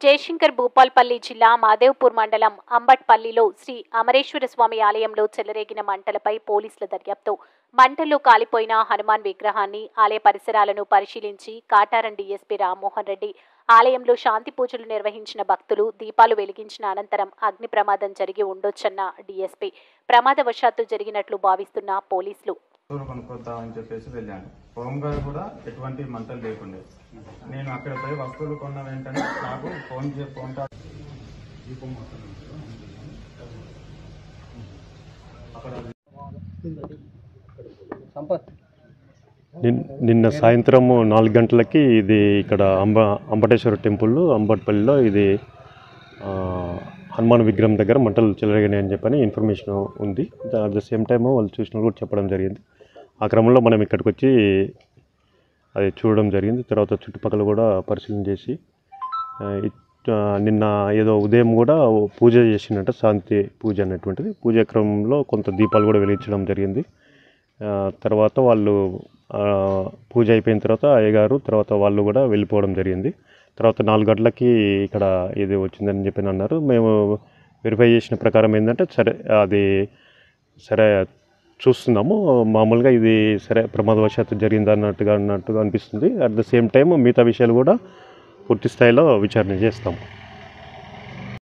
జయశంకర్ భూపాల్పల్లి జిల్లా మాదేవ్పూర్ మండలం అంబట్పల్లిలో శ్రీ అమరేశ్వర స్వామి ఆలయంలో చెలరేగిన మంటలపై పోలీసుల దర్యాప్తు. మంటల్లో కాలిపోయిన హనుమాన్ విగ్రహాన్ని, ఆలయ పరిసరాలను పరిశీలించి కాటారం డీఎస్పీ రామ్మోహన్ రెడ్డి ఆలయంలో శాంతి పూజలు నిర్వహించిన భక్తులు దీపాలు వెలిగించిన అనంతరం అగ్ని ప్రమాదం జరిగి ఉండొచ్చన్న డీఎస్పీ. ప్రమాదవశాత్తు జరిగినట్లు భావిస్తున్న పోలీసులు కొనుక్కొద్దామని చెప్పేసి వెళ్ళాను. హోంగార్డ్ కూడా ఎటువంటి మంటలు లేకుండే. నేను అక్కడ పోయి వస్తువులు కొన్న వెంటనే నాకు ఫోన్ నిన్న సాయంత్రం 4 గంటలకి ఇది ఇక్కడ అంబటేశ్వర టెంపుల్ అంబట్పల్లిలో ఇది హనుమాన్ విగ్రహం దగ్గర మంటలు చెలరేగినాయి అని చెప్పని ఇన్ఫర్మేషన్ ఉంది. అట్ ద సేమ్ టైమ్ వాళ్ళు చూసిన కూడా చెప్పడం జరిగింది. ఆ క్రమంలో మనం ఇక్కడికి వచ్చి అది చూడడం జరిగింది. తర్వాత చుట్టుపక్కల కూడా పరిశీలన చేసి నిన్న ఏదో ఉదయం కూడా పూజ చేసినట్టు శాంతి పూజ అనేటువంటిది పూజ క్రమంలో కొంత దీపాలు కూడా వెలిగించడం జరిగింది. తర్వాత వాళ్ళు పూజ అయిపోయిన తర్వాత అయ్యగారు తర్వాత వాళ్ళు కూడా వెళ్ళిపోవడం జరిగింది. తర్వాత 4 గంటలకి ఇక్కడ ఇది వచ్చిందని చెప్పి అన్నారు. మేము వెరిఫై చేసిన ప్రకారం ఏంటంటే సరే చూస్తున్నాము. మామూలుగా ఇది సరే ప్రమాదవశాత్తు జరిగింది అన్నట్టుగా అనిపిస్తుంది. అట్ ద సేమ్ టైం మిగతా విషయాలు కూడా పూర్తి స్థాయిలో విచారణ చేస్తాము.